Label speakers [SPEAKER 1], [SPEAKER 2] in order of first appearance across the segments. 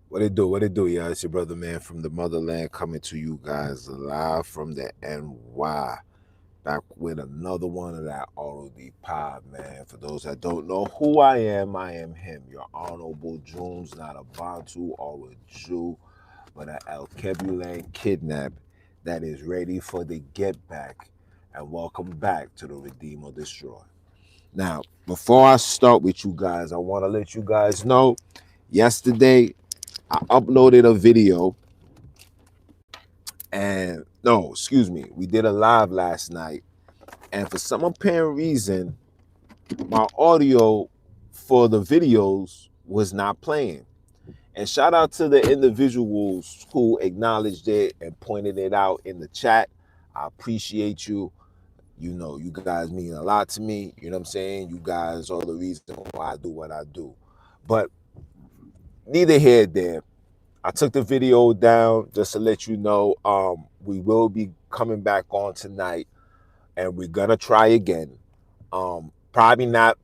[SPEAKER 1] What it do? What it do? Yeah, it's your brother, man, from the motherland, coming to you guys live from the NY. Back with another one of that ROD pod, man. For those that don't know who I am him, your honorable Jones, not a Bantu or a Jew, but an El Kebulan kidnap that is ready for the get back. And welcome back to the Redeem or Destroy. Now, before I start with you guys, I want to let you guys know yesterday I uploaded a video and no, excuse me, we did a live last night. And for some apparent reason, my audio for the videos was not playing. And shout out to the individuals who acknowledged it and pointed it out in the chat. I appreciate you. You know, you guys mean a lot to me. You know what I'm saying? You guys are the reason why I do what I do. But neither here nor there. I took the video down just to let you know we will be coming back on tonight and we're gonna try again. Probably not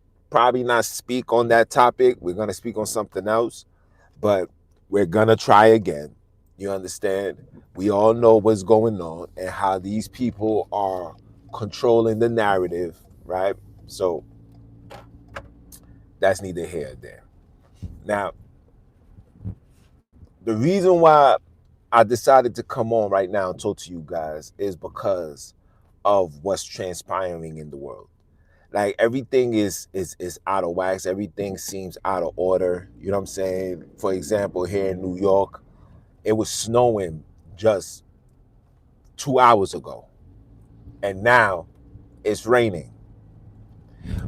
[SPEAKER 1] speak on that topic. We're gonna speak on something else, but we're gonna try again. You understand? We all know what's going on and how these people are controlling the narrative, right? So that's neither here nor there. Now, the reason why I decided to come on right now and talk to you guys is because of what's transpiring in the world. Like everything is out of wax. Everything seems out of order. You know what I'm saying? For example, here in New York, it was snowing just 2 hours ago, and now it's raining.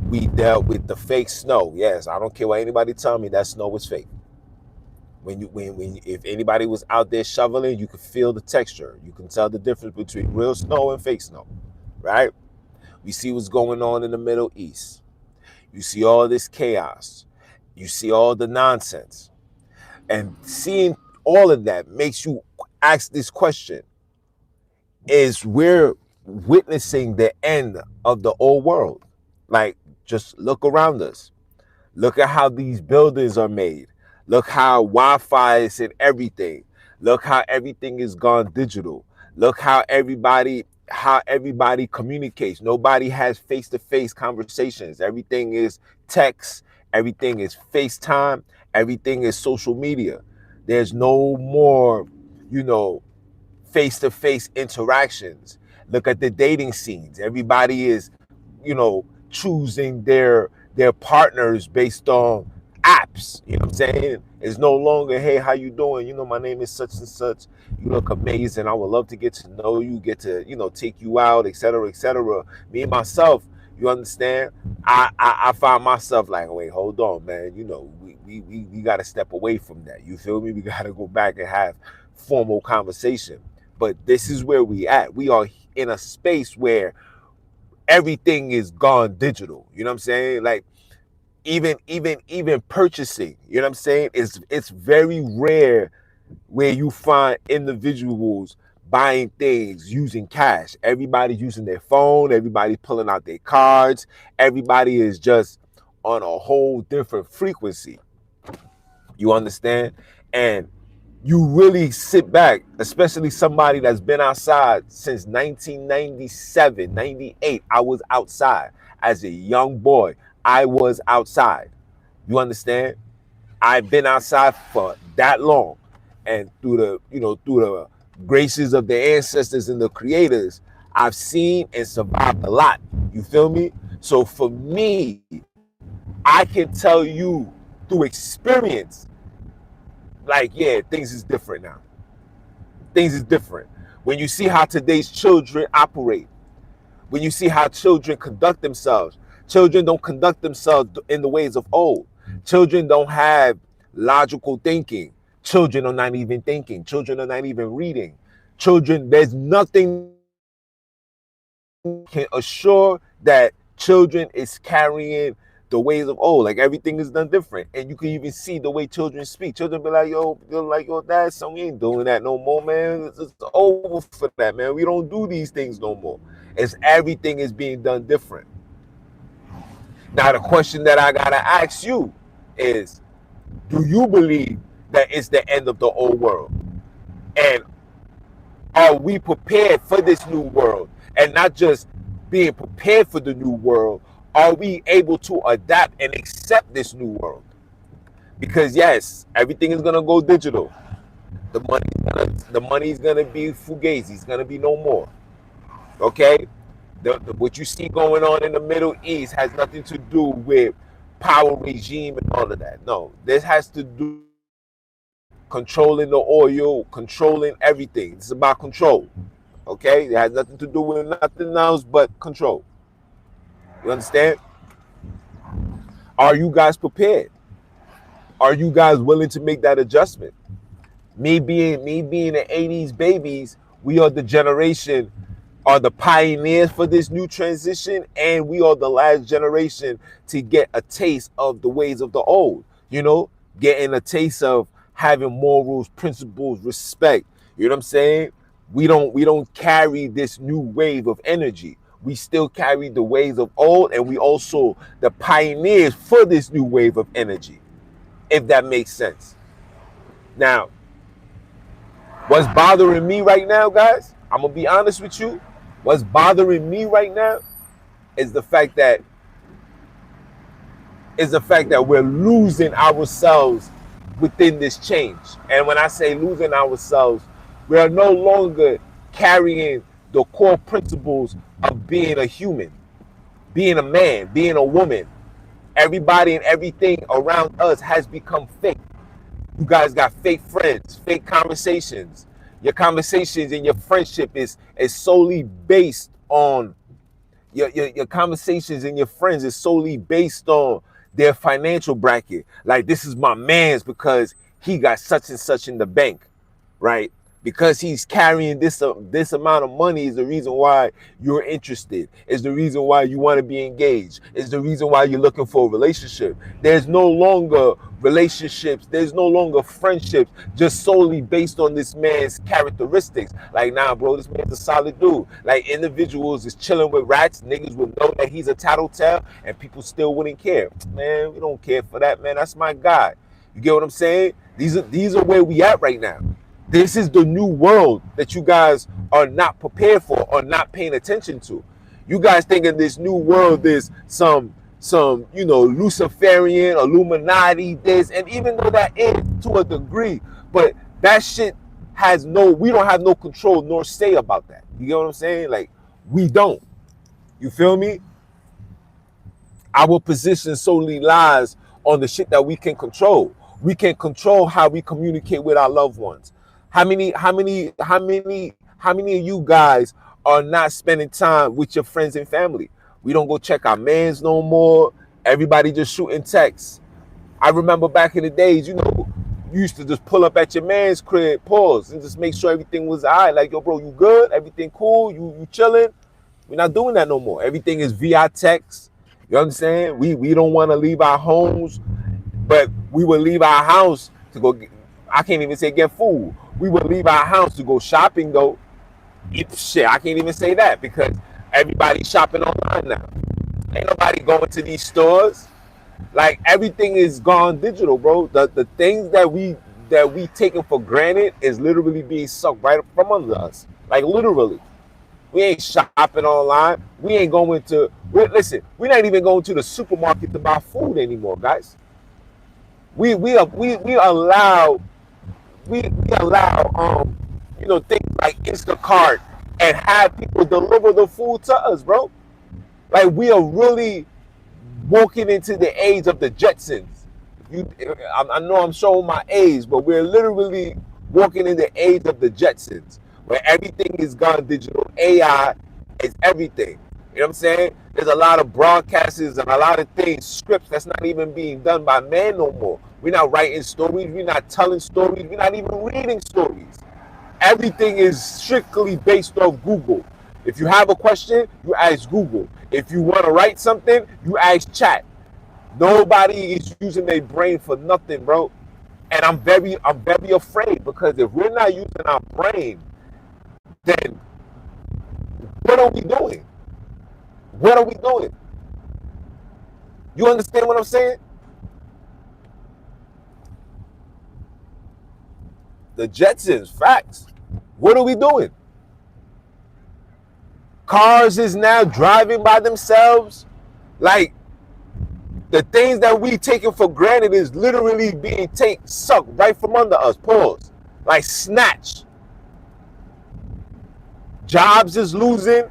[SPEAKER 1] We dealt with the fake snow. Yes, I don't care what anybody tell me, that snow was fake. When if anybody was out there shoveling, you could feel the texture. You can tell the difference between real snow and fake snow, right? We see what's going on in the Middle East. You see all this chaos. You see all the nonsense. And seeing all of that makes you ask this question: is we're witnessing the end of the old world? Like, just look around us. Look at how these buildings are made. Look how Wi-Fi is in everything. Look how everything is gone digital. Look how everybody communicates. Nobody has face-to-face conversations. Everything is text. Everything is FaceTime. Everything is social media. There's no more, you know, face-to-face interactions. Look at the dating scenes. Everybody is, choosing their partners based on apps. You know what I'm saying? It's no longer, hey, how you doing? My name is such and such. You look amazing. I would love to get to know you, get to, take you out, etc., etc. Me and myself, you understand? I find myself like, wait, hold on, man. We got to step away from that. You feel me? We got to go back and have formal conversation. But this is where we at. We are in a space where everything is gone digital. You know what I'm saying? Like even purchasing, you know what I'm saying? It's very rare where you find individuals buying things using cash. Everybody's using their phone, everybody pulling out their cards, everybody is just on a whole different frequency. You understand? And you really sit back, especially somebody that's been outside since 1997, 98. I was outside as a young boy. I was outside. You understand? I've been outside for that long. And through the graces of the ancestors and the creators, I've seen and survived a lot. You feel me? So for me, I can tell you through experience, like, yeah, things is different now. Things is different. When you see how today's children operate, when you see how children conduct themselves, children don't conduct themselves in the ways of old. Children don't have logical thinking. Children are not even thinking. Children are not even reading. Children, there's nothing can assure that children is carrying the ways of old. Like everything is done different. And you can even see the way children speak. Children be like, yo, dad, son, we ain't doing that no more, man. It's over for that, man. We don't do these things no more. It's everything is being done different. Now the question that I gotta ask you is, do you believe that it's the end of the old world? And are we prepared for this new world? And not just being prepared for the new world, are we able to adapt and accept this new world? Because yes, everything is gonna go digital. The money's gonna be fugazi. It's gonna be no more. Okay, what you see going on in the Middle East has nothing to do with power regime and all of that. No, this has to do controlling the oil, controlling everything. It's about control. Okay, it has nothing to do with nothing else but control. You understand? Are you guys prepared? Are you guys willing to make that adjustment? Me being the 80s babies, we are the generation, are the pioneers for this new transition, and we are the last generation to get a taste of the ways of the old. Getting a taste of having morals, principles, respect. You know what I'm saying? We don't carry this new wave of energy. We still carry the ways of old, and we also the pioneers for this new wave of energy, if that makes sense. Now, what's bothering me right now, guys, I'm gonna be honest with you. What's bothering me right now is the fact that we're losing ourselves within this change. And when I say losing ourselves, we are no longer carrying the core principles of being a human, being a man, being a woman. Everybody and everything around us has become fake. You guys got fake friends, fake conversations. Your conversations and your friendship is solely based on your conversations and your friends is solely based on their financial bracket. Like, this is my man's because he got such and such in the bank, right? Because he's carrying this amount of money is the reason why you're interested. Is the reason why you want to be engaged. Is the reason why you're looking for a relationship. There's no longer relationships. There's no longer friendships just solely based on this man's characteristics. Like, nah, bro, this man's a solid dude. Like, individuals is chilling with rats. Niggas would know that he's a tattletale, and people still wouldn't care. Man, we don't care for that, man. That's my guy. You get what I'm saying? These are where we at right now. This is the new world that you guys are not prepared for or not paying attention to. You guys think in this new world is some Luciferian, Illuminati, this, and even though that is to a degree, but that shit we don't have no control nor say about that. You get what I'm saying? Like, we don't. You feel me? Our position solely lies on the shit that we can control. We can control how we communicate with our loved ones. How many of you guys are not spending time with your friends and family? We don't go check our mans no more. Everybody just shooting texts. I remember back in the days, you used to just pull up at your man's crib, pause, and just make sure everything was all right. Like, yo, bro, you good? Everything cool? You chilling? We're not doing that no more. Everything is via text. You understand? We don't want to leave our homes, but we will leave our house to go I can't even say get food. We would leave our house to go shopping though. Shit, I can't even say that because everybody's shopping online now. Ain't nobody going to these stores. Like, everything is gone digital, bro. The things that we taken for granted is literally being sucked right from under us. Like, literally. We ain't shopping online. We ain't going to listen, we're not even going to the supermarket to buy food anymore, guys. We allow things like Instacart and have people deliver the food to us, bro. Like, we are really walking into the age of the Jetsons. I know I'm showing my age, but we're literally walking in the age of the Jetsons, where everything is gone digital. AI is everything. You know what I'm saying? There's a lot of broadcasters and a lot of things, scripts that's not even being done by man no more. We're not writing stories. We're not telling stories. We're not even reading stories. Everything is strictly based off Google. If you have a question, you ask Google. If you want to write something, you ask chat. Nobody is using their brain for nothing, bro. And I'm very afraid, because if we're not using our brain, then what are we doing? What are we doing? You understand what I'm saying? The Jetsons, facts. What are we doing? Cars is now driving by themselves. Like, the things that we taking for granted is literally being sucked right from under us. Pause. Like snatched. Jobs is losing.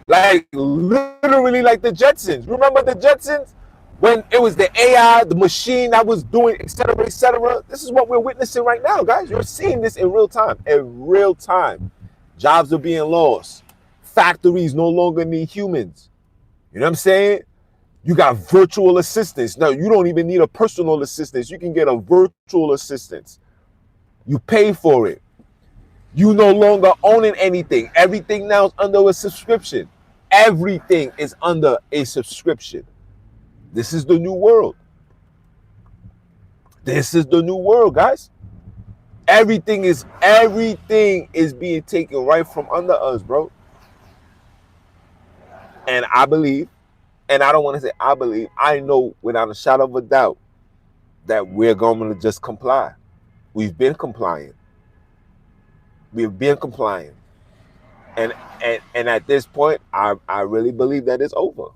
[SPEAKER 1] Like literally like the Jetsons. Remember the Jetsons? When it was the AI, the machine that was doing, et cetera, et cetera. This is what we're witnessing right now, guys. You're seeing this in real time. In real time. Jobs are being lost. Factories no longer need humans. You know what I'm saying? You got virtual assistants. Now, you don't even need a personal assistant. You can get a virtual assistant. You pay for it. You no longer owning anything. Everything now is under a subscription. Everything is under a subscription. This is the new world. This is the new world, guys. Everything is being taken right from under us, bro. And I believe, and I don't want to say I believe, I know without a shadow of a doubt that we're going to just comply. We've been complying. We've been complying. And at this point, I really believe that it's over.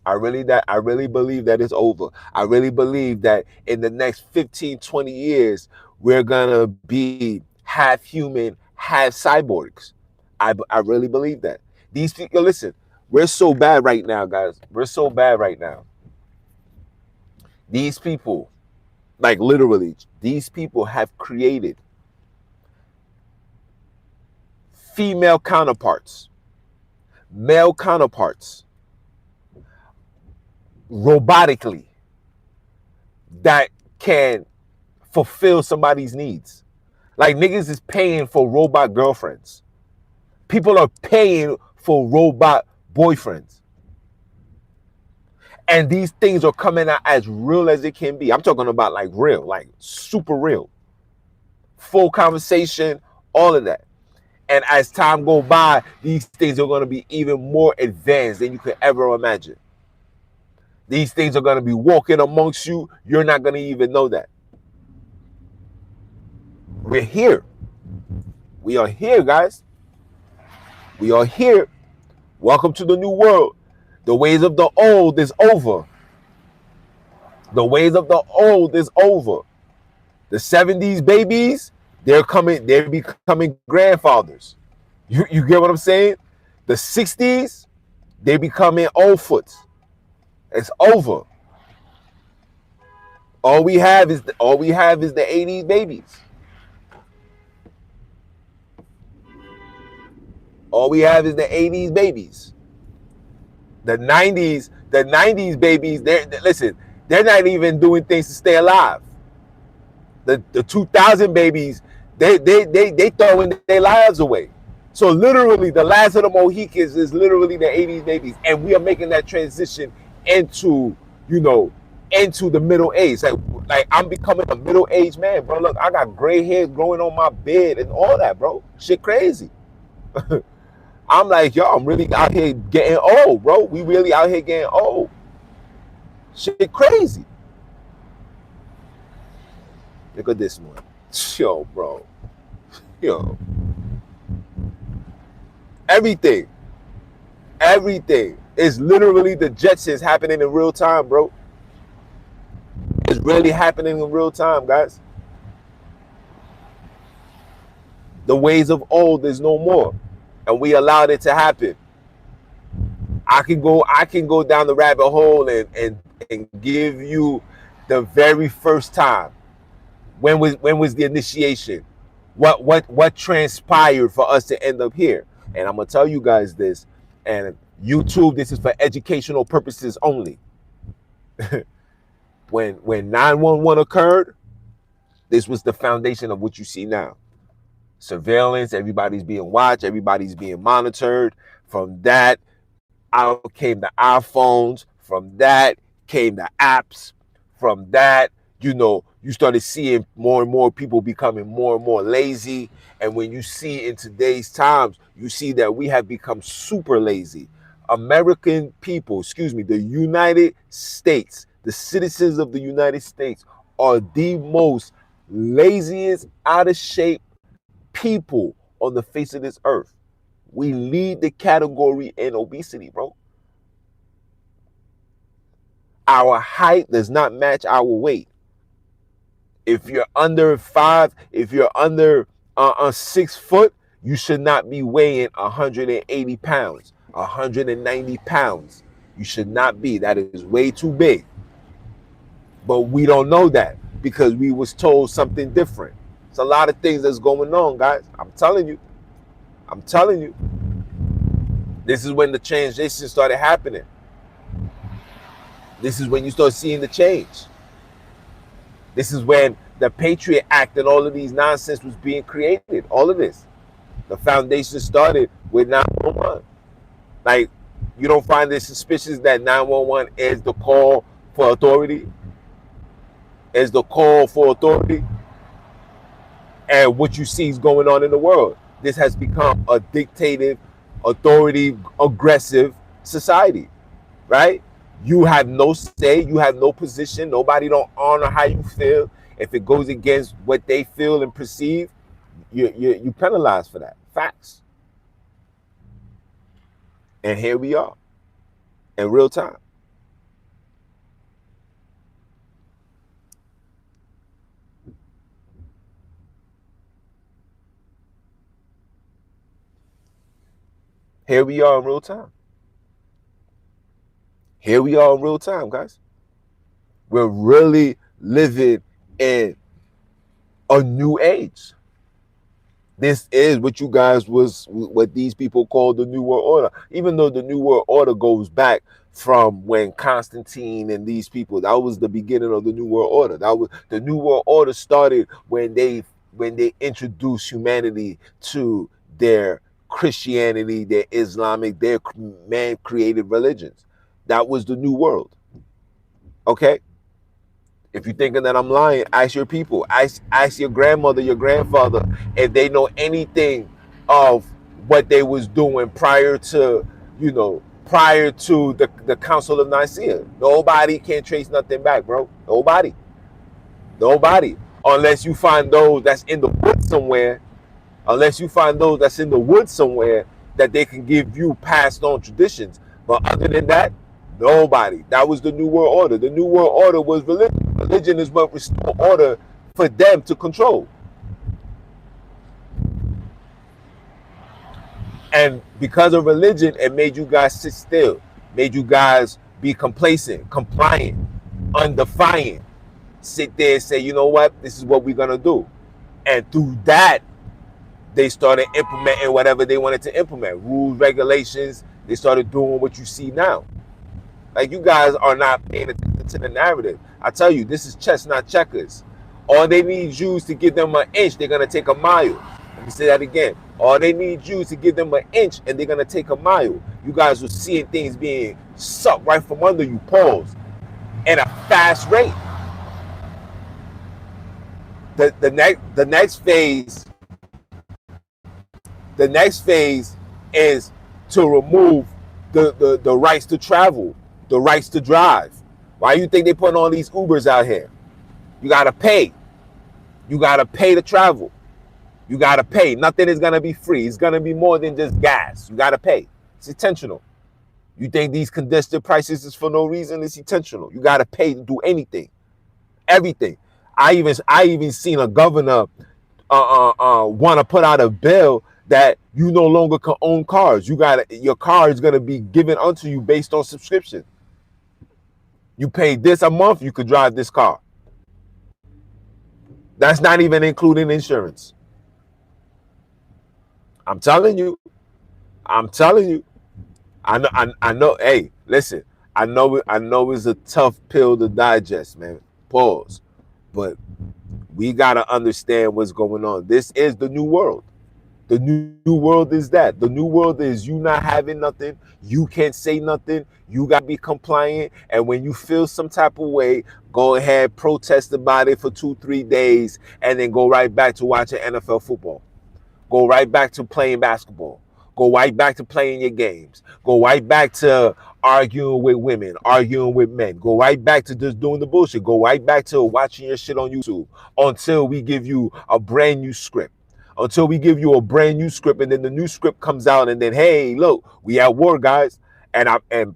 [SPEAKER 1] I really believe that it's over. I really believe that in the next 15, 20 years, we're going to be half human, half cyborgs. I really believe that. These people, listen, we're so bad right now, guys. We're so bad right now. These people, like literally, these people have created female counterparts, male counterparts, robotically, that can fulfill somebody's needs. Like niggas is paying for robot girlfriends. People are paying for robot boyfriends. And these things are coming out as real as it can be. I'm talking about like real, like super real. Full conversation, all of that. And as time goes by, these things are going to be even more advanced than you could ever imagine. These things are going to be walking amongst you. You're not going to even know that. We're here. We are here, guys. We are here. Welcome to the new world. The ways of the old is over. The ways of the old is over. The 70s babies, they're becoming grandfathers. You get what I'm saying? The 60s, they're becoming old foots. It's over. All we have is the 80s babies. All we have is the 80s babies. The 90s babies, they're not even doing things to stay alive. The 2000 babies, they throwing their lives away. So literally, the last of the Mohicans is literally the 80s babies, and we are making that transition into, into the middle age. Like I'm becoming a middle-aged man, bro. Look, I got gray hair growing on my beard and all that, bro. Shit crazy. I'm like, yo, I'm really out here getting old, bro. We really out here getting old. Shit crazy. Look at this one. Yo, bro. Yo. Everything is literally the Jetsons happening in real time, bro. It's really happening in real time, guys. The ways of old is no more, and we allowed it to happen. I can go down the rabbit hole and give you the very first time. When was the initiation? What transpired for us to end up here? And I'm gonna tell you guys this, and YouTube, this is for educational purposes only. When 911 occurred, this was the foundation of what you see now. Surveillance, everybody's being watched, everybody's being monitored. From that out came the iPhones. From that came the apps. From that, you started seeing more and more people becoming more and more lazy. And when you see in today's times, you see that we have become super lazy. American people, the United States, the citizens of the United States are the most laziest, out of shape people on the face of this earth. We lead the category in obesity, bro. Our height does not match our weight. If you're under 5, if you're under 6 foot, you should not be weighing 180 pounds, 190 pounds. You should not be. That is way too big. But we don't know that because we was told something different. It's a lot of things that's going on, guys. I'm telling you. I'm telling you. This is when the transition started happening. This is when you start seeing the change. This is when the Patriot Act and all of these nonsense was being created. All of this. The foundation started with 911. Like, you don't find it suspicious that 911 is the call for authority? Is the call for authority? And what you see is going on in the world. This has become a dictative, authority, aggressive society, right? You have no say, you have no position, nobody don't honor how you feel. If it goes against what they feel and perceive, you penalize for that. Facts. And here we are in real time. Here we are in real time. Here we are in real time, guys. We're really living in a new age. This is what you guys what these people call the New World Order. Even though the New World Order goes back from when Constantine and these people, that was the beginning of the New World Order. That was the New World Order started when they introduced humanity to their Christianity, their Islamic, their man-created religions. That was the New World. Okay? If you're thinking that I'm lying, ask your people. Ask your grandmother, your grandfather, if they know anything of what they was doing prior to the Council of Nicaea. Nobody can trace nothing back, bro. Nobody. Unless you find those that's in the woods somewhere. That they can give you passed on traditions. But other than that, nobody. That was the New World Order. The New World Order was religion. Religion is what restored order for them to control. And because of religion, it made you guys sit still, made you guys be complacent, compliant, undefiant. Sit there and say, you know what, this is what we're going to do. And through that, they started implementing whatever they wanted to implement. Rules, regulations. They started doing what you see now. Like, you guys are not paying attention to the narrative. I tell you, this is chess, not checkers. All they need Jews to give them an inch, they're going to take a mile. Let me say that again. All they need Jews to give them an inch, and they're going to take a mile. You guys are seeing things being sucked right from under you, pause, at a fast rate. The next phase is to remove the rights to travel, the rights to drive. Why do you think they putting all these Ubers out here? You gotta pay. You gotta pay to travel. You gotta pay. Nothing is gonna be free. It's gonna be more than just gas. You gotta pay. It's intentional. You think these congested prices is for no reason? It's intentional. You gotta pay to do anything, everything. I even seen a governor want to put out a bill that you no longer can own cars. Your car is gonna be given unto you based on subscription. You pay this a month, you could drive this car. That's not even including insurance. I'm telling you. I know. Hey, listen. I know it's a tough pill to digest, man. Pause. But we gotta understand what's going on. This is the new world. The new world is that. The new world is you not having nothing. You can't say nothing. You got to be compliant. And when you feel some type of way, go ahead, protest about it for 2-3 days, and then go right back to watching NFL football. Go right back to playing basketball. Go right back to playing your games. Go right back to arguing with women, arguing with men. Go right back to just doing the bullshit. Go right back to watching your shit on YouTube until we give you a brand new script. Until we give you a brand new script, and then the new script comes out, and then hey, look, we at war, guys. And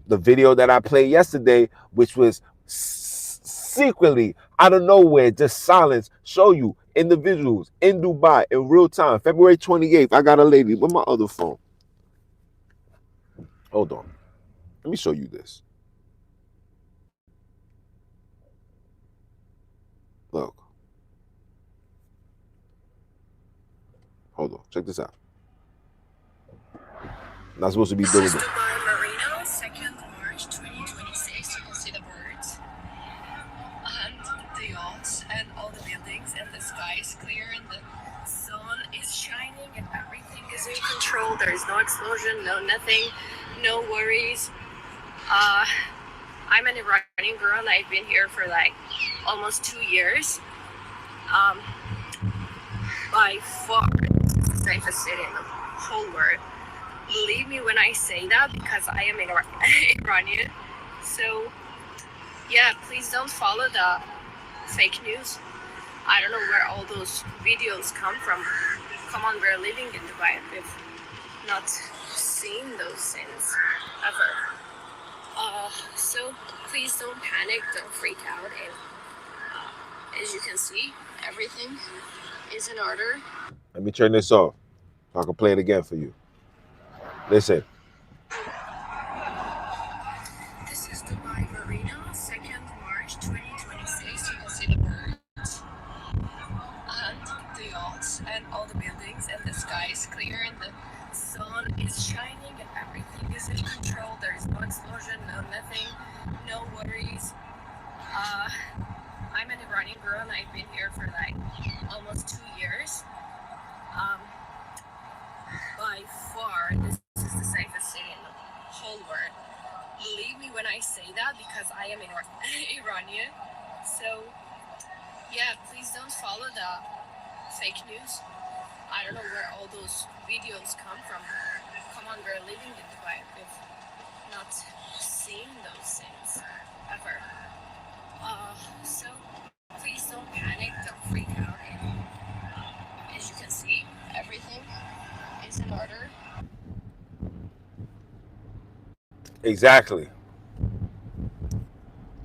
[SPEAKER 1] the video that I played yesterday, which was secretly out of nowhere, just silence, show you individuals in Dubai in real time. February 28th, I got a lady with my other phone. Hold on. Let me show you this. Look. Hold on. Check this out. Not supposed to be doing it.
[SPEAKER 2] Dubai Marina, 2nd March 2026. You can see the birds and the yachts and all the buildings, and the sky is clear and the sun is shining and everything is in control. There is no explosion, no nothing, no worries. I'm an Iranian girl and I've been here for like almost 2 years. By far, this is the safest city in the whole world. Believe me when I say that, because I am Iranian. So yeah, please don't follow the fake news. I don't know where all those videos come from. Come on, we're living in Dubai. We've not seen those things ever. So please don't panic, don't freak out. And as you can see, everything is in order.
[SPEAKER 1] Let me turn this off so I can play it again for you. Listen.
[SPEAKER 2] This is Dubai Marina, 2nd March 2026. You can see the birds and the yachts and all the buildings, and the sky is clear and the sun is shining and everything is in control. There is no explosion, no nothing, no worries. I'm an Iranian girl and I've been here for like almost 2 years. By far, this is the safest city in the whole world. Believe me when I say that, because I am Iranian. So yeah, please don't follow the fake news. I don't know where all those videos come from. Come on, we're living in Dubai. We've not seen those things ever. So please don't panic, don't freak out. And as you can see, everything is in order.
[SPEAKER 1] Exactly.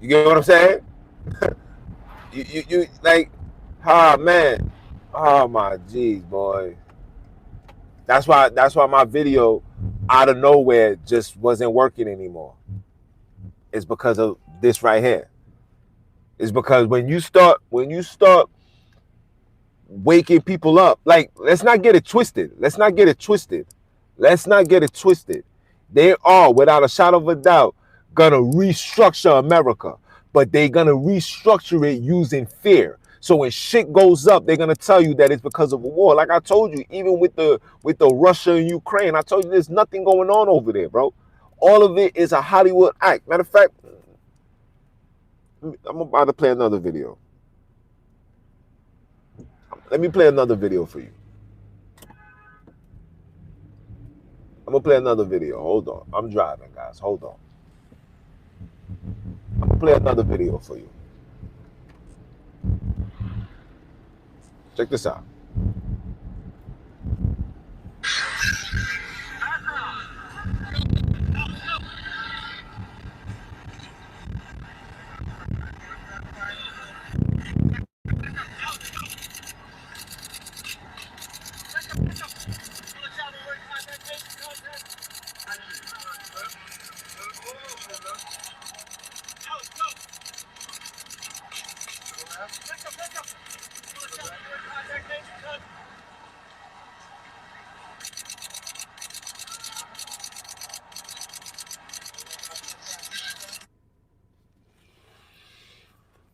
[SPEAKER 1] You get what I'm saying? you like, man. Oh my geez, boy. That's why my video out of nowhere just wasn't working anymore. It's because of this right here. It's because when you start waking people up, like, let's not get it twisted. They are, without a shadow of a doubt, gonna restructure America, but they're gonna restructure it using fear. So when shit goes up, they're gonna tell you that it's because of a war. Like I told you, even with the Russia and Ukraine, I told you there's nothing going on over there, bro. All of it is a Hollywood act. Matter of fact, I'm about to play another video. Let me play another video for you. I'm gonna play another video. Hold on. I'm driving, guys. Hold on. I'm gonna play another video for you. Check this out.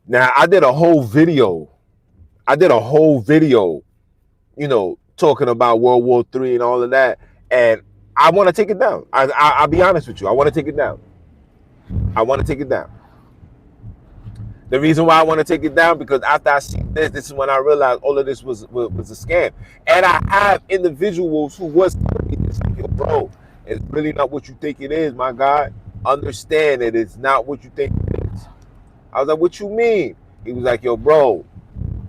[SPEAKER 1] Now, I did a whole video, talking about World War III and all of that, and I want to take it down. I'll be honest with you. I want to take it down. The reason why I want to take it down, because after I see this is when I realized all of this was a scam. And I have individuals who was telling me this, like, yo, bro, It's really not what you think it is, my guy. Understand that it's not what you think it is. I was like, what you mean? He was like, yo, bro,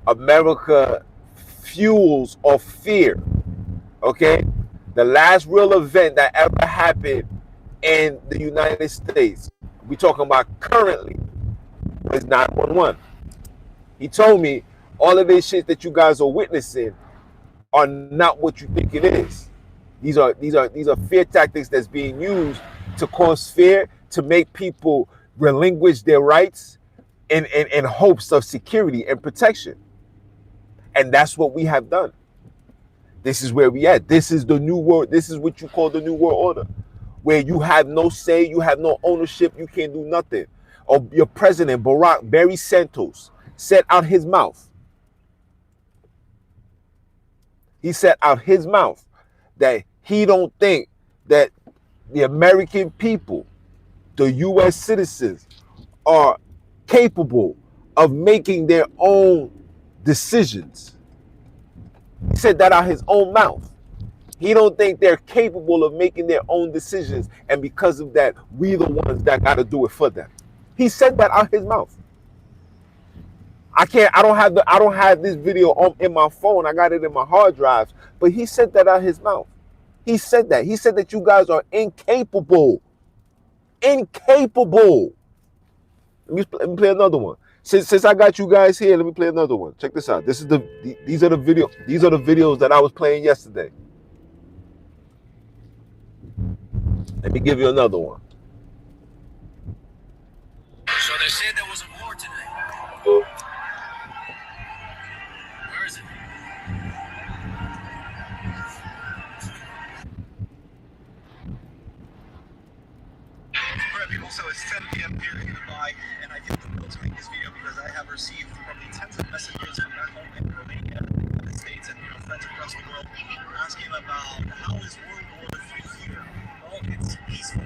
[SPEAKER 1] America fuels off fear. Okay? The last real event that ever happened in the United States, we talking about currently, was 911. He told me all of this shit that you guys are witnessing are not what you think it is. These are fear tactics that's being used to cause fear, to make people relinquish their rights in hopes of security and protection. And that's what we have done. This is where we at. This is the new world. This is what you call the new world order, where you have no say, you have no ownership, you can't do nothing. Or your president, Barry Santos, said out his mouth. He said out his mouth that he don't think that the American people, the U.S. citizens, are capable of making their own decisions. He said that out his own mouth. He don't think they're capable of making their own decisions, and because of that, we the ones that got to do it for them. He said that out his mouth. I don't have this video in my phone. I got it in my hard drives, but he said that out his mouth. He said that. He said that you guys are incapable. Incapable. Let me play another one. Since I got you guys here, let me play another one. Check this out. These are the videos that I was playing yesterday. Let me give you another one.
[SPEAKER 3] So they said there was a war today. Where is it? Alright, people, so it's 10 p.m. here in Dubai, and I feel compelled to make this video because I have received probably tens of messages from back home in Romania, the United States, and friends across the world asking about how is World War III here? Well, it's peaceful.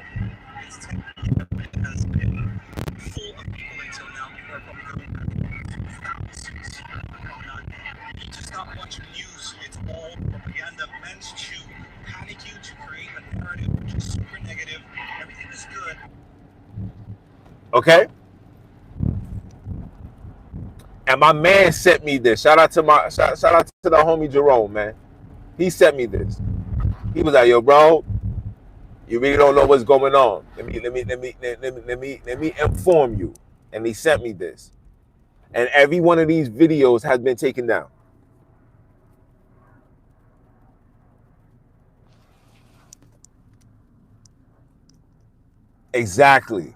[SPEAKER 3] It's 10 p.m. It has been full of people until now. People are probably going back to thousands and whatnot. You need to stop watching news. It's all propaganda meant to panic you, to create a narrative which is super negative. Everything is good.
[SPEAKER 1] Okay? And my man sent me this. Shout out to the homie Jerome, man. He sent me this. He was like, yo, bro, you really don't know what's going on. Let me inform you. And he sent me this. And every one of these videos has been taken down. Exactly.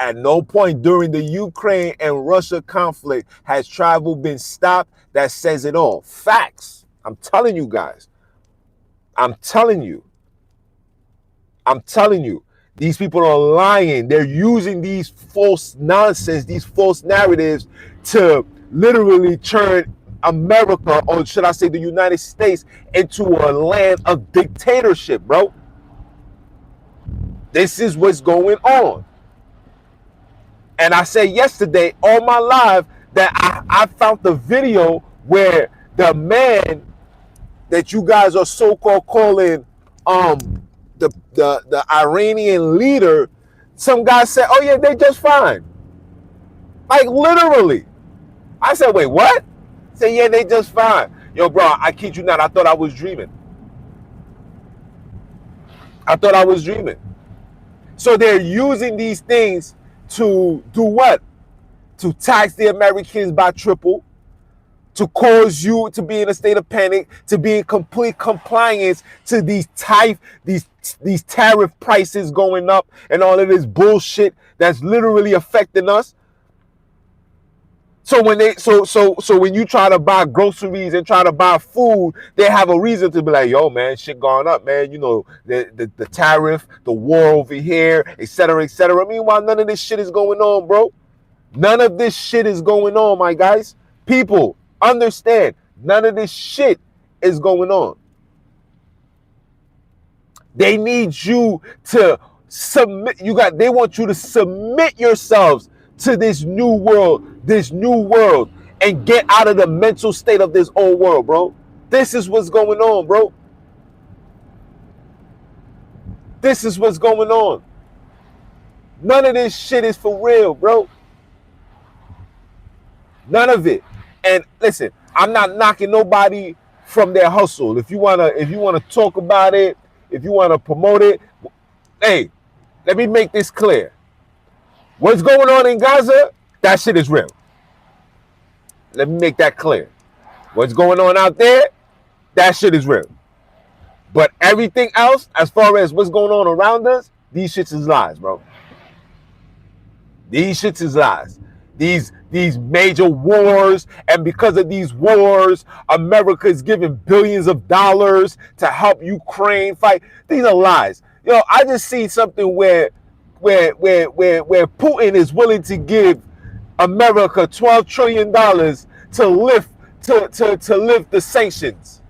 [SPEAKER 1] At no point during the Ukraine and Russia conflict has travel been stopped. That says it all. Facts. I'm telling you guys. I'm telling you. These people are lying. They're using these false nonsense, these false narratives to literally turn America, or should I say the United States, into a land of dictatorship, bro. This is what's going on. And I said yesterday on my live that I found the video where the man that you guys are so-called calling the Iranian leader, some guy said, oh yeah, they just fine. Like literally. I said, wait, what? Say, yeah, they just fine. Yo, bro, I kid you not, I thought I was dreaming. So they're using these things to do what? To tax the Americans by triple, to cause you to be in a state of panic, to be in complete compliance to these tariff prices going up and all of this bullshit that's literally affecting us. So when when you try to buy groceries and try to buy food, they have a reason to be like, yo, man, shit going up, man. You know, the tariff, the war over here, et cetera, et cetera. Meanwhile, none of this shit is going on, bro. None of this shit is going on, my guys. People, understand, none of this shit is going on. They need you to submit. They want you to submit yourselves to this new world, and get out of the mental state of this old world, bro. This is what's going on, bro. This is what's going on. None of this shit is for real, bro. None of it. And listen, I'm not knocking nobody from their hustle. If you wanna talk about it, if you wanna promote it, hey, let me make this clear. What's going on in Gaza? That shit is real. Let me make that clear. What's going on out there? That shit is real. But everything else, as far as what's going on around us, these shits is lies, bro. These shits is lies. These major wars, and because of these wars, America is giving billions of dollars to help Ukraine fight. These are lies. Yo, I just see something where Putin is willing to give America $12 trillion to lift the sanctions,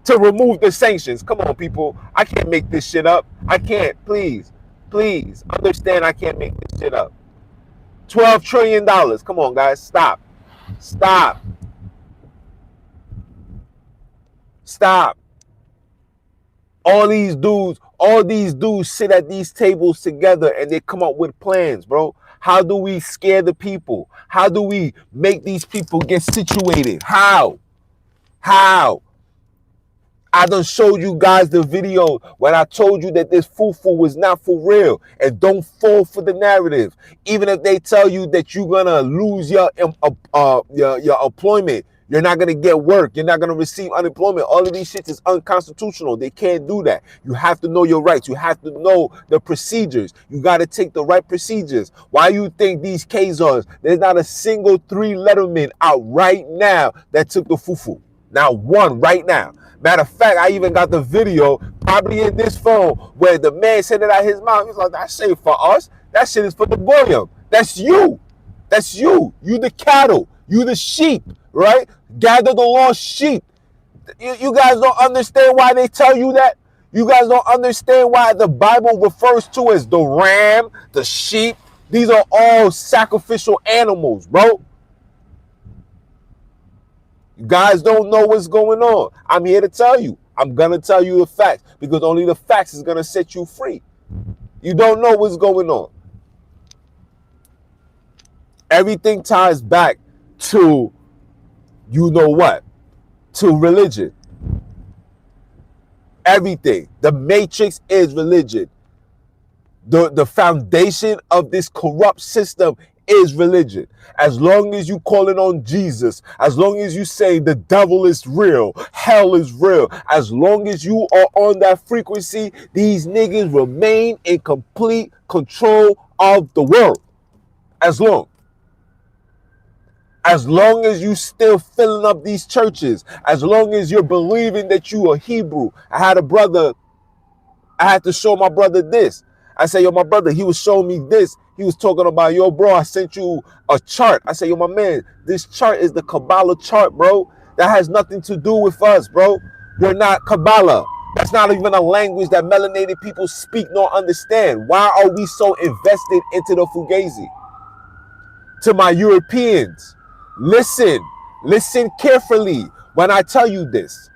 [SPEAKER 1] to remove the sanctions. Come on, people. I can't make this shit up. I can't. Please understand. I can't make this shit up. $12 trillion. Come on, guys. Stop. All these dudes sit at these tables together and they come up with plans, bro. How do we scare the people? How do we make these people get situated? How? I done showed you guys the video when I told you that this fufu was not for real. And don't fall for the narrative. Even if they tell you that you're gonna lose your employment, you're not gonna get work, you're not gonna receive unemployment. All of these shits is unconstitutional. They can't do that. You have to know your rights. You have to know the procedures. You gotta take the right procedures. Why you think these Kazars, there's not a single 3-letterman out right now that took the fufu? Not one right now. Matter of fact, I even got the video, probably in this phone, where the man said it out his mouth. He's like, that shit ain't for us. That shit is for the goyim. That's you. That's you. You the cattle. You the sheep, right? Gather the lost sheep. You guys don't understand why they tell you that? You guys don't understand why the Bible refers to as the ram, the sheep. These are all sacrificial animals, bro. You guys don't know what's going on. I'm here to tell you. I'm going to tell you the facts because only the facts is going to set you free. You don't know what's going on. Everything ties back to, you know what, to religion. Everything. The matrix is religion. The foundation of this corrupt system is religion. As long as you calling on Jesus, as long as you say the devil is real, hell is real, as long as you are on that frequency, these niggas remain in complete control of the world. As long as you still filling up these churches, as long as you're believing that you are Hebrew. I had to show my brother this. I said, yo, my brother, he was showing me this. He was talking about, yo, bro, I sent you a chart. I said, yo, my man, this chart is the Kabbalah chart, bro. That has nothing to do with us, bro. We're not Kabbalah. That's not even a language that melanated people speak nor understand. Why are we so invested into the Fugazi? To my Europeans, listen carefully when I tell you this.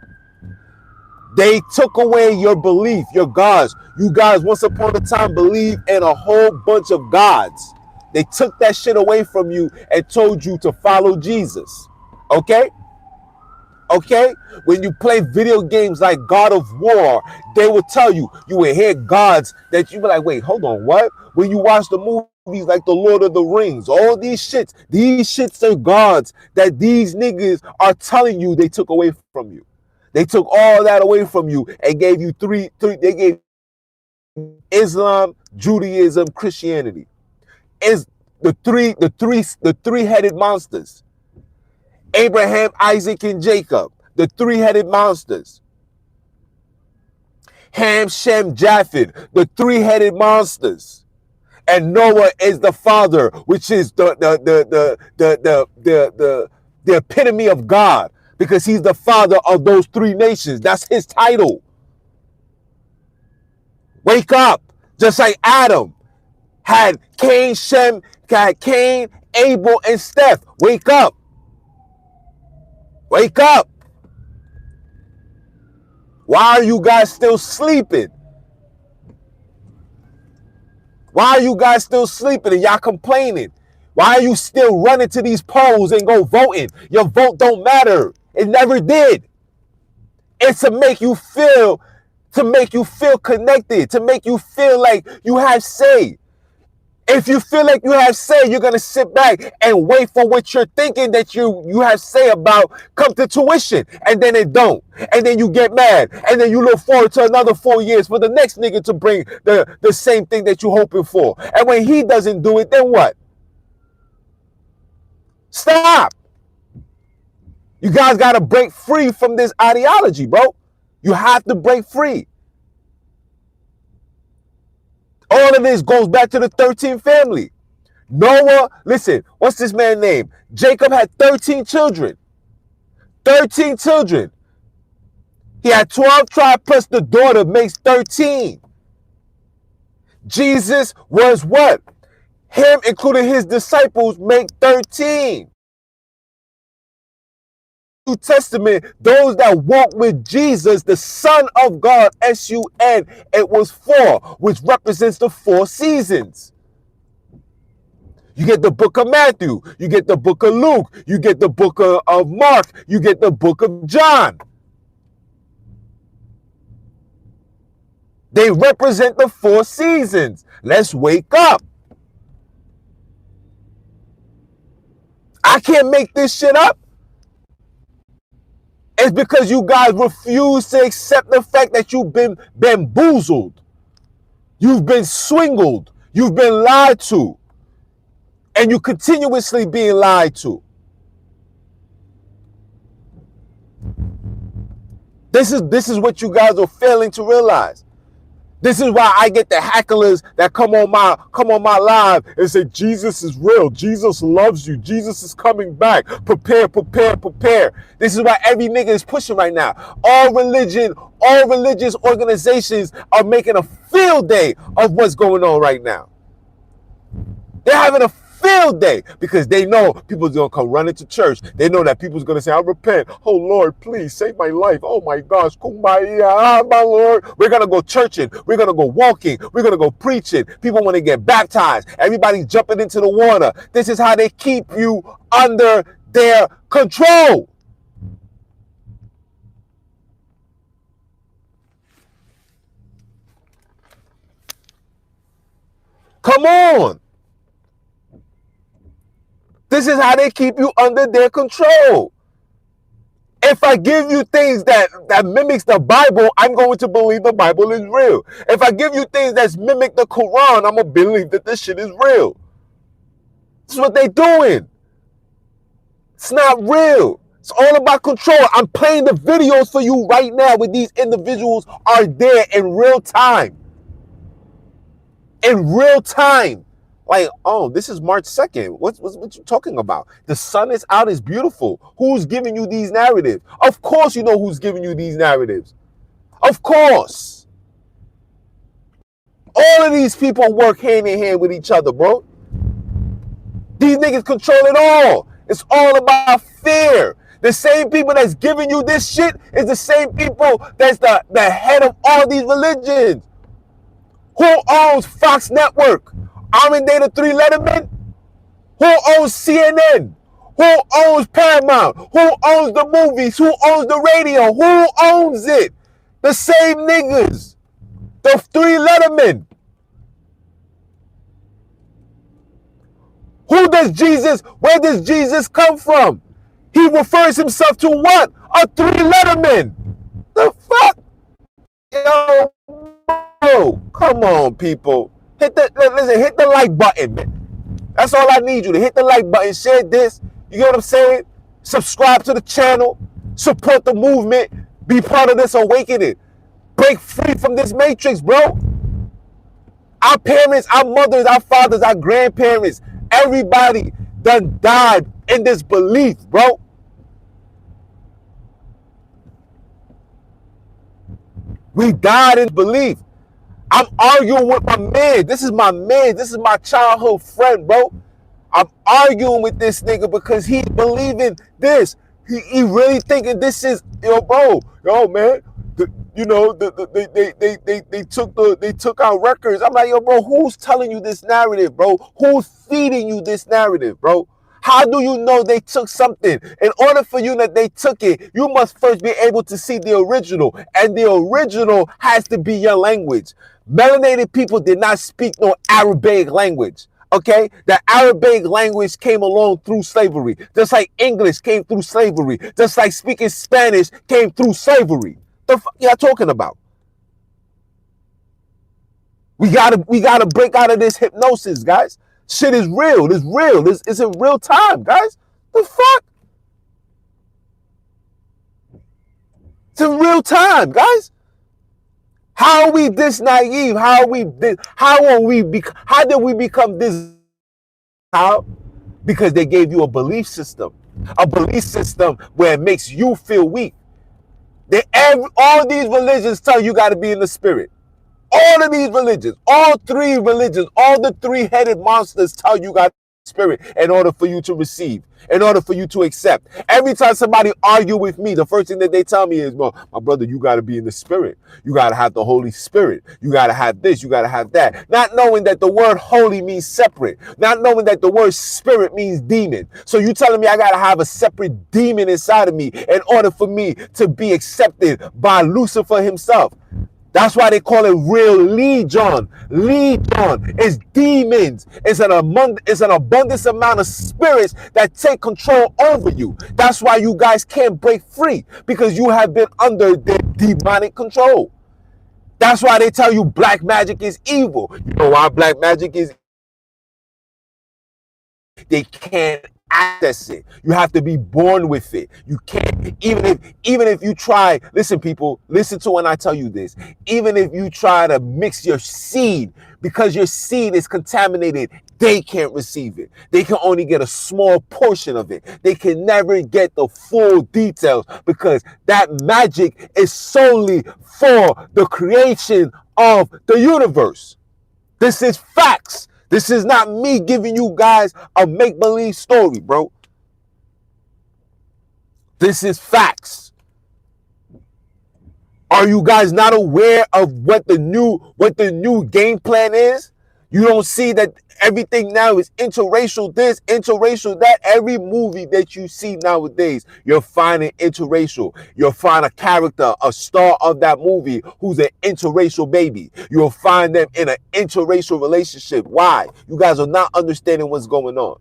[SPEAKER 1] They took away your belief, your gods. You guys once upon a time believed in a whole bunch of gods. They took that shit away from you and told you to follow Jesus. Okay? Okay? When you play video games like God of War, they will tell you, you will hear gods that you be like, wait, hold on, what? When you watch the movies like the Lord of the Rings, all these shits are gods that these niggas are telling you they took away from you. They took all that away from you and gave you three. They gave Islam, Judaism, Christianity. Is the three-headed monsters. Abraham, Isaac, and Jacob, the three-headed monsters. Ham, Shem, Japheth, the three-headed monsters. And Noah is the father, which is the epitome of God. Because he's the father of those three nations. That's his title. Wake up. Just like Adam had Cain, Abel, and Seth. Wake up. Wake up. Why are you guys still sleeping? Why are you guys still sleeping and y'all complaining? Why are you still running to these polls and go voting? Your vote don't matter. It never did. It's to make you feel connected, to make you feel like you have say. If you feel like you have say, you're gonna sit back and wait for what you're thinking that you have say about come to tuition, and then it don't, and then you get mad, and then you look forward to another 4 years for the next nigga to bring the same thing that you're hoping for, and when he doesn't do it, then what? Stop. You guys gotta break free from this ideology, bro. You have to break free. All of this goes back to the 13th family. Noah, listen, what's this man's name? Jacob had 13 children. 13 children. He had 12 tribes plus the daughter makes 13. Jesus was what? Him, including his disciples, make 13. New Testament, those that walk with Jesus, the Son of God, S-U-N, it was 4, which represents the 4 seasons. You get the book of Matthew, you get the book of Luke, you get the book of Mark, you get the book of John. They represent the 4 seasons. Let's wake up. I can't make this shit up. It's because you guys refuse to accept the fact that you've been bamboozled. You've been swindled. You've been lied to. And you continuously being lied to. This is what you guys are failing to realize. This is why I get the hecklers that come on my live and say Jesus is real. Jesus loves you. Jesus is coming back. Prepare, prepare, prepare. This is why every nigga is pushing right now. All religious organizations are making a field day of what's going on right now. They're having a field day because they know people's gonna come running to church. They know that people's gonna say, I repent. Oh Lord, please save my life. Oh my gosh, kumbaya, my Lord. We're gonna go churching. We're gonna go walking. We're gonna go preaching. People want to get baptized. Everybody's jumping into the water. This is how they keep you under their control. Come on. This is how they keep you under their control. If I give you things that mimics the Bible, I'm going to believe the Bible is real. If I give you things that mimic the Quran, I'm going to believe that this shit is real. This is what they're doing. It's not real. It's all about control. I'm playing the videos for you right now where these individuals are there in real time. In real time. Like, oh, this is March 2nd. What you talking about? The sun is out, it's beautiful. Who's giving you these narratives? Of course you know who's giving you these narratives. Of course. All of these people work hand in hand with each other, bro. These niggas control it all. It's all about fear. The same people that's giving you this shit is the same people that's the head of all these religions. Who owns Fox Network? Armin Data 3 Letterman? Who owns CNN? Who owns Paramount? Who owns the movies? Who owns the radio? Who owns it? The same niggas. The 3 Lettermen. Where does Jesus come from? He refers himself to what? A 3 Letterman. The fuck? Yo, bro, come on, people. Hit the like button, man. That's all I need you to hit the like button, share this. You get what I'm saying? Subscribe to the channel, support the movement, be part of this awakening. Break free from this matrix, bro. Our parents, our mothers, our fathers, our grandparents, everybody done died in this belief, bro. We died in belief. I'm arguing with my man. This is my man. This is my childhood friend, bro. I'm arguing with this nigga because he believing this. He really thinking this is, yo, bro. Yo, man. they took our records. I'm like, yo, bro, who's telling you this narrative, bro? Who's feeding you this narrative, bro? How do you know they took something? In order for you that they took it, you must first be able to see the original, and the original has to be your language. Melanated people did not speak no Arabic language. Okay, the Arabic language came along through slavery, just like English came through slavery, just like speaking Spanish came through slavery. The fuck y'all talking about? We gotta break out of this hypnosis, guys. Shit is real. It's real. This is in real time, guys. The fuck? It's in real time, guys. How are we this naive? How did we become this? How? Because they gave you a belief system where it makes you feel weak. All these religions tell you got to be in the spirit. All of these religions, all three religions, all the three-headed monsters tell you got spirit in order for you to receive, in order for you to accept. Every time somebody argue with me, the first thing that they tell me is, well, my brother, you got to be in the spirit. You got to have the Holy Spirit. You got to have this. You got to have that. Not knowing that the word holy means separate. Not knowing that the word spirit means demon. So you telling me I got to have a separate demon inside of me in order for me to be accepted by Lucifer himself. That's why they call it real legion. Legion is demons. It's an abundance amount of spirits that take control over you. That's why you guys can't break free, because you have been under their demonic control. That's why they tell you black magic is evil. You know why black magic is evil? They can't access it. You have to be born with it. You can't, even if you try, listen people, listen to when I tell you this. Even if you try to mix your seed, because your seed is contaminated, they can't receive it. They can only get a small portion of it. They can never get the full details, because that magic is solely for the creation of the universe. This is facts. This is not me giving you guys a make-believe story, bro. This is facts. Are you guys not aware of what the new game plan is? You don't see that everything now is interracial this, interracial that. Every movie that you see nowadays, you'll find an interracial. You'll find a character, a star of that movie who's an interracial baby. You'll find them in an interracial relationship. Why? You guys are not understanding what's going on.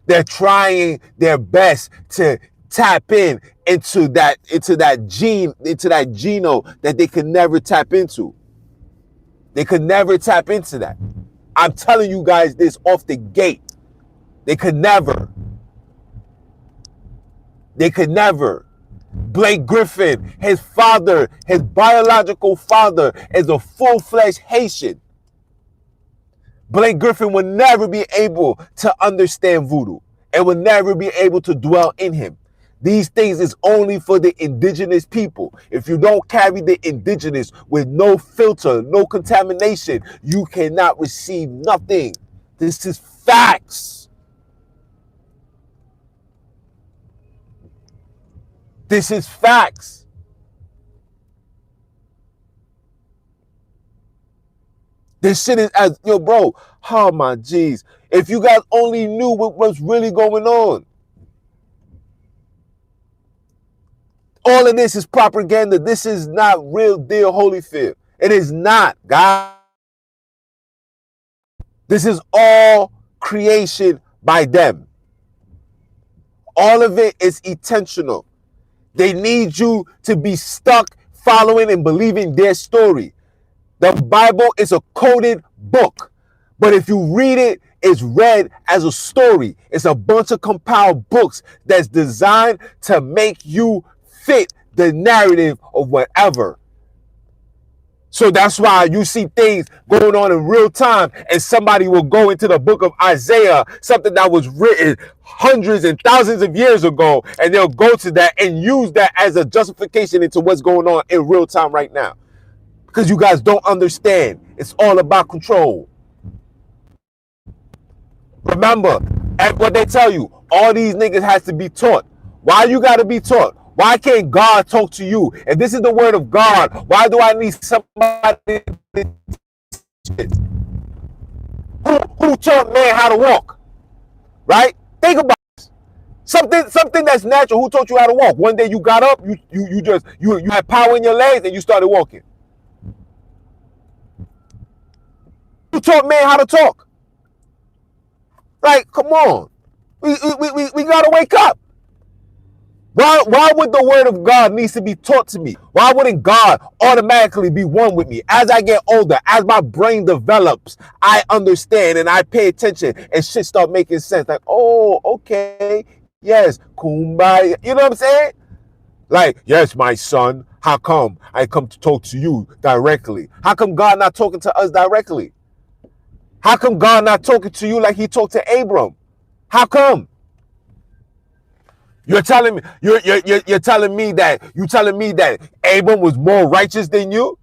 [SPEAKER 1] They're trying their best to tap into that genome that they could never tap into. They could never tap into that. I'm telling you guys this off the gate. They could never. They could never. Blake Griffin, his father, his biological father, is a full-fledged Haitian. Blake Griffin would never be able to understand voodoo and would never be able to dwell in him. These things is only for the indigenous people. If you don't carry the indigenous with no filter, no contamination, you cannot receive nothing. This is facts. This is facts. This shit is as, yo, bro, oh my jeez. If you guys only knew what was really going on. All of this is propaganda. This is not real deal Holyfield. It is not, guys. This is all creation by them. All of it is intentional. They need you to be stuck following and believing their story. The Bible is a coded book, but if you read it, it's read as a story. It's a bunch of compiled books that's designed to make you fit the narrative of whatever. So that's why you see things going on in real time, and somebody will go into the book of Isaiah, something that was written hundreds and thousands of years ago, and they'll go to that and use that as a justification into what's going on in real time right now. Because you guys don't understand. It's all about control. Remember, what they tell you, all these niggas has to be taught. Why you got to be taught? Why can't God talk to you? If this is the word of God, why do I need somebody to teach it? Who taught man how to walk? Right? Think about it. Something that's natural. Who taught you how to walk? One day you got up, you had power in your legs and you started walking. Who taught man how to talk? Like, come on. We gotta wake up. Why would the word of God needs to be taught to me? Why wouldn't God automatically be one with me? As I get older, as my brain develops, I understand and I pay attention and shit start making sense. Like, oh, okay, yes, kumbaya. You know what I'm saying? Like, yes, my son, how come I come to talk to you directly? How come God not talking to us directly? How come God not talking to you like he talked to Abram? How come? You're telling me you're telling me that Abram was more righteous than you?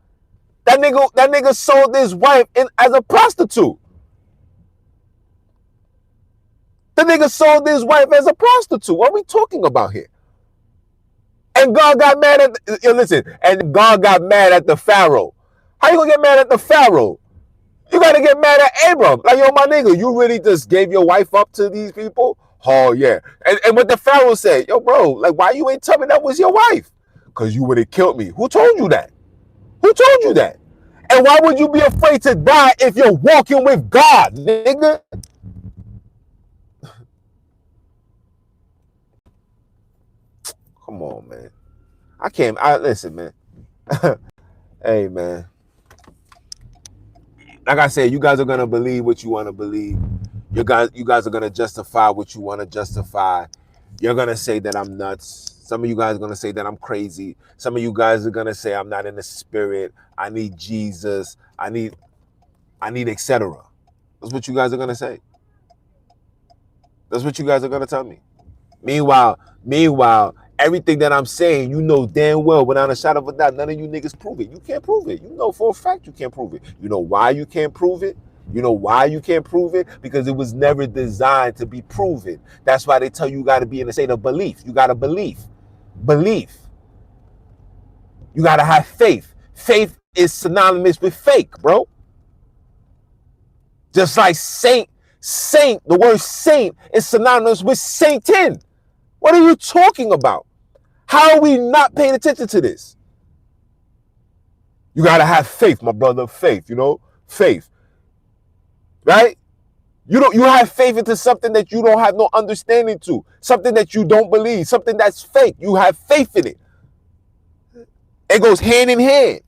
[SPEAKER 1] That nigga sold his wife as a prostitute. The nigga sold his wife as a prostitute. What are we talking about here? And God got mad at and God got mad at the Pharaoh. How you gonna get mad at the Pharaoh? You gotta get mad at Abram. Like, yo, my nigga, you really just gave your wife up to these people? Oh, yeah. And what the Pharaoh said, yo, bro, like, why you ain't tell me that was your wife? Because you would have killed me. Who told you that? Who told you that? And why would you be afraid to die if you're walking with God, nigga? Come on, man. Listen, man. Hey, man. Like I said, you guys are gonna believe what you want to believe. You guys are gonna justify what you want to justify. You're gonna say that I'm nuts. Some of you guys are gonna say that I'm crazy. Some of you guys are gonna say I'm not in the spirit. I need Jesus. I need etc. That's what you guys are gonna say. That's what you guys are gonna tell me. Meanwhile, everything that I'm saying, you know damn well, without a shadow of a doubt, none of you niggas prove it. You can't prove it. You know for a fact you can't prove it. You know why you can't prove it? You know why you can't prove it? Because it was never designed to be proven. That's why they tell you got to be in a state of belief. You got to believe. Belief. You got to have faith. Faith is synonymous with fake, bro. Just like saint, the word saint is synonymous with Satan. What are you talking about? How are we not paying attention to this? You got to have faith, my brother. Faith, faith. Right? You have faith into something that you don't have no understanding to, something that you don't believe, something that's fake. You have faith in it. It goes hand in hand.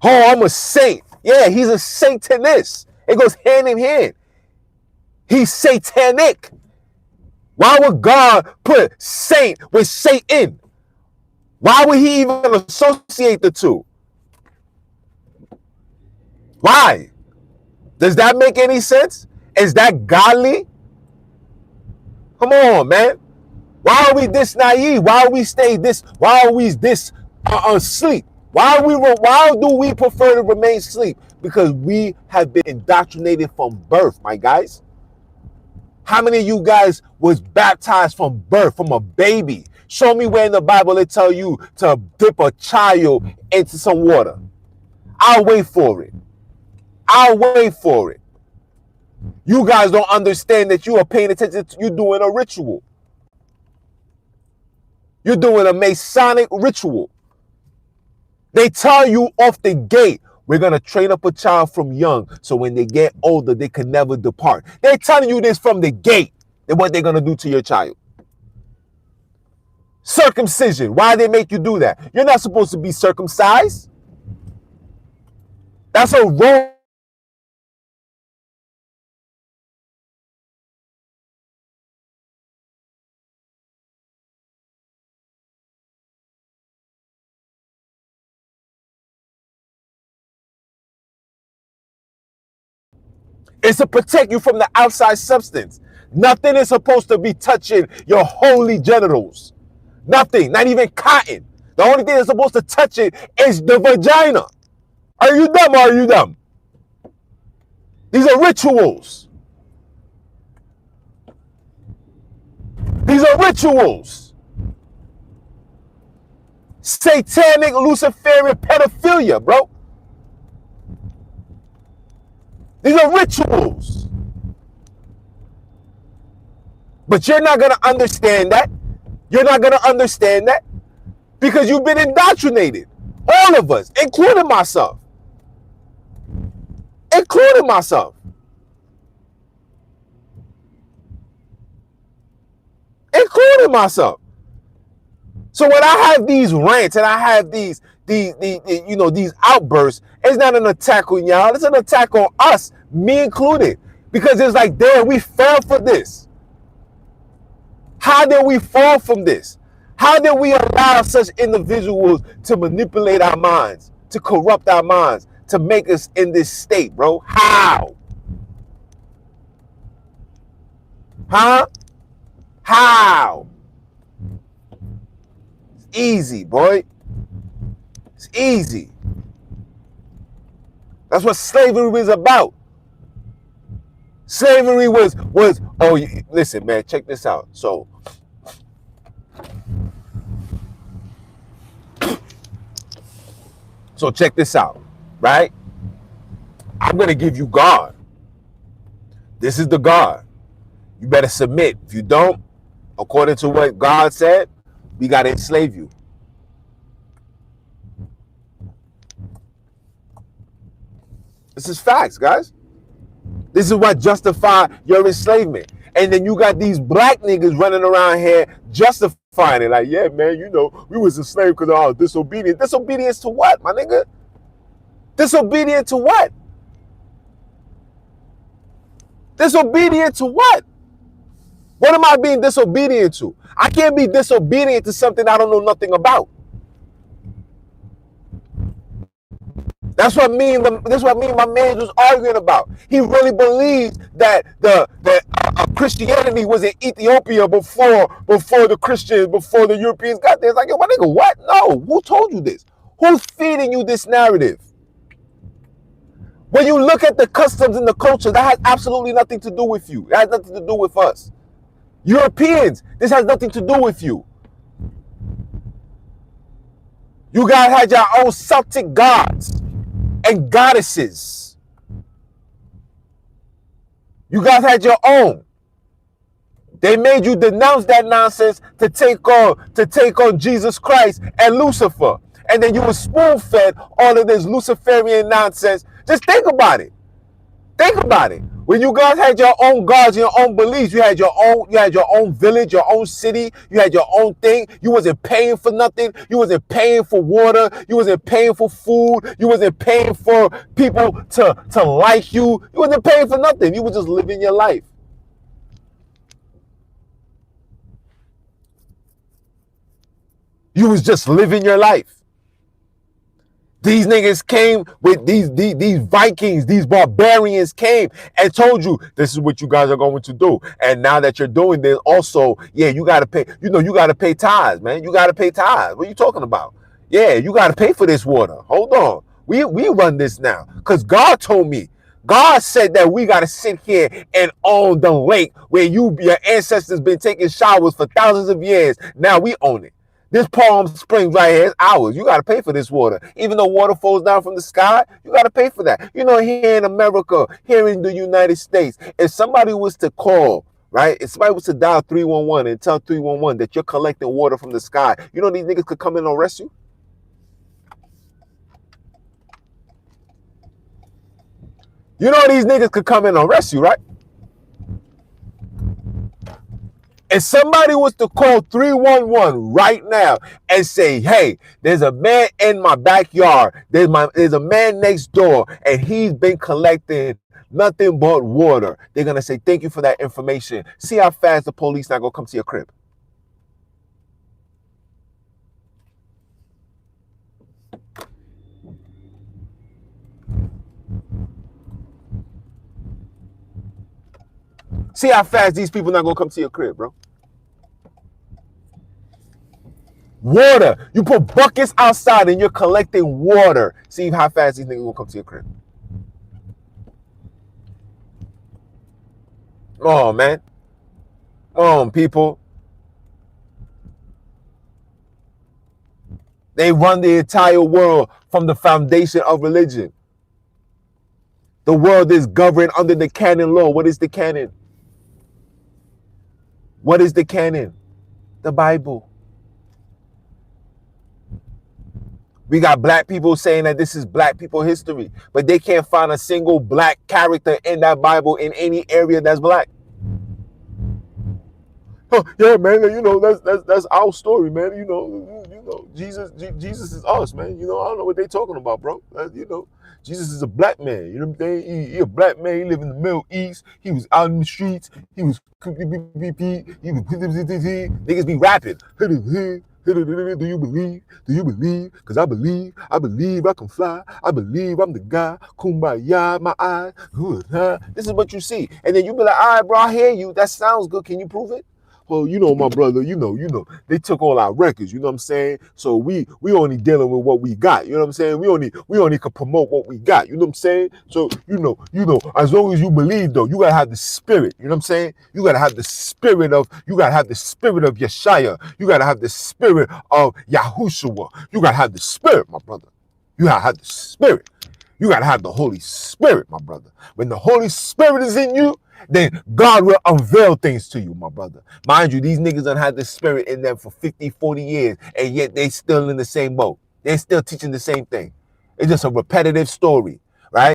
[SPEAKER 1] Oh, I'm a saint. Yeah, he's a satanist. It goes hand in hand. He's satanic. Why would God put saint with Satan? Why would he even associate the two? Why? Does that make any sense? Is that godly? Come on, man. Why are we this naive? Why are we Why are we this asleep? Why do we prefer to remain asleep? Because we have been indoctrinated from birth, my guys. How many of you guys was baptized from birth, from a baby? Show me where in the Bible they tell you to dip a child into some water. I'll wait for it. I'll wait for it. You guys don't understand that you are paying attention to, you're doing a ritual. You're doing a Masonic ritual. They tell you off the gate, we're going to train up a child from young so when they get older, they can never depart. They're telling you this from the gate, and what they're going to do to your child. Circumcision. Why they make you do that? You're not supposed to be circumcised. That's a wrong. It's to protect you from the outside substance. Nothing is supposed to be touching your holy genitals. Nothing, not even cotton. The only thing that's supposed to touch it is the vagina. Are you dumb or are you dumb? These are rituals. These are rituals. rituals. Satanic Luciferian pedophilia, bro. These are rituals. But you're not going to understand that. You're not going to understand that because you've been indoctrinated. All of us, including myself. Including myself. Including myself. So when I have these rants and I have these outbursts, it's not an attack on y'all. It's an attack on us, me included. Because it's like, damn, we fell for this. How did we fall from this? How did we allow such individuals to manipulate our minds, to corrupt our minds, to make us in this state, bro? How? Huh? How? It's easy, boy. It's easy. That's what slavery was about. Slavery was oh, listen, man, check this out. So check this out, right? I'm going to give you God. This is the God. You better submit. If you don't, according to what God said, we got to enslave you. This is facts, guys. This is what justify your enslavement. And then you got these black niggas running around here justifying it. Like, yeah, man, you know, we was enslaved because of our disobedience. Disobedience to what, my nigga? Disobedient to what? Disobedient to what? What am I being disobedient to? I can't be disobedient to something I don't know nothing about. That's what me and my man was arguing about. He really believes that Christianity was in Ethiopia before the Christians, before the Europeans got there. It's like, yo, my nigga, what? No, who told you this? Who's feeding you this narrative? When you look at the customs and the culture, that has absolutely nothing to do with you. It has nothing to do with us. Europeans, this has nothing to do with you. You guys had your own Celtic gods and goddesses. You guys had your own. They made you denounce that nonsense to take on Jesus Christ and Lucifer. And then you were spoon-fed all of this Luciferian nonsense. Just think about it. Think about it. When you guys had your own gods, your own beliefs, you had your own village, your own city, you had your own thing. You wasn't paying for nothing. You wasn't paying for water. You wasn't paying for food. You wasn't paying for people to like you. You wasn't paying for nothing. You were just living your life. You was just living your life. These niggas came with these Vikings, these barbarians came and told you this is what you guys are going to do. And now that you're doing this, also, yeah, you got to pay, you got to pay tithes, man. You got to pay tithes. What are you talking about? Yeah, you got to pay for this water. Hold on. We run this now because God told me. God said that we got to sit here and own the lake where your ancestors been taking showers for thousands of years. Now we own it. This Palm Springs right here is ours. You got to pay for this water. Even though water falls down from the sky, you got to pay for that. Here in America, here in the United States, if somebody was to call, right? If somebody was to dial 311 and tell 311 that you're collecting water from the sky, these niggas could come in and arrest you? These niggas could come in and arrest you, right? If somebody was to call 311 right now and say, hey, there's a man in my backyard, there's a man next door, and he's been collecting nothing but water, they're going to say, thank you for that information. See how fast the police not going to come to your crib. See how fast these people not going to come to your crib, bro. Water. You put buckets outside and you're collecting water. See how fast these niggas will come to your crib. Come on, man. Come on, people. They run the entire world from the foundation of religion. The world is governed under the canon law. What is the canon? What is the canon? The Bible. We got black people saying that this is black people history, but they can't find a single black character in that Bible in any area that's black. Oh, yeah, man, that's our story, man. Jesus is us, man. I don't know what they talking about, bro. Jesus is a black man. You know what I'm saying? He a black man. He live in the Middle East. He was out in the streets. He was niggas be rapping. Do you believe? Do you believe? Because I believe I can fly. I believe I'm the guy. Kumbaya, my eyes. This is what you see. And then you be like, all right, bro, I hear you. That sounds good. Can you prove it? Well, my brother, they took all our records, you know what I'm saying? So we only dealing with what we got, you know what I'm saying? We only can promote what we got, you know what I'm saying? So, as long as you believe though, you gotta have the spirit, you know what I'm saying? You gotta have the spirit of Yeshaya. You gotta have the spirit of Yahushua. You gotta have the spirit, my brother. You gotta have the spirit. You gotta have the Holy Spirit, my brother. When the Holy Spirit is in you, then God will unveil things to you, my brother. Mind you, these niggas done had the spirit in them for 50, 40 years, and yet they still in the same boat. They're still teaching the same thing. It's just a repetitive story.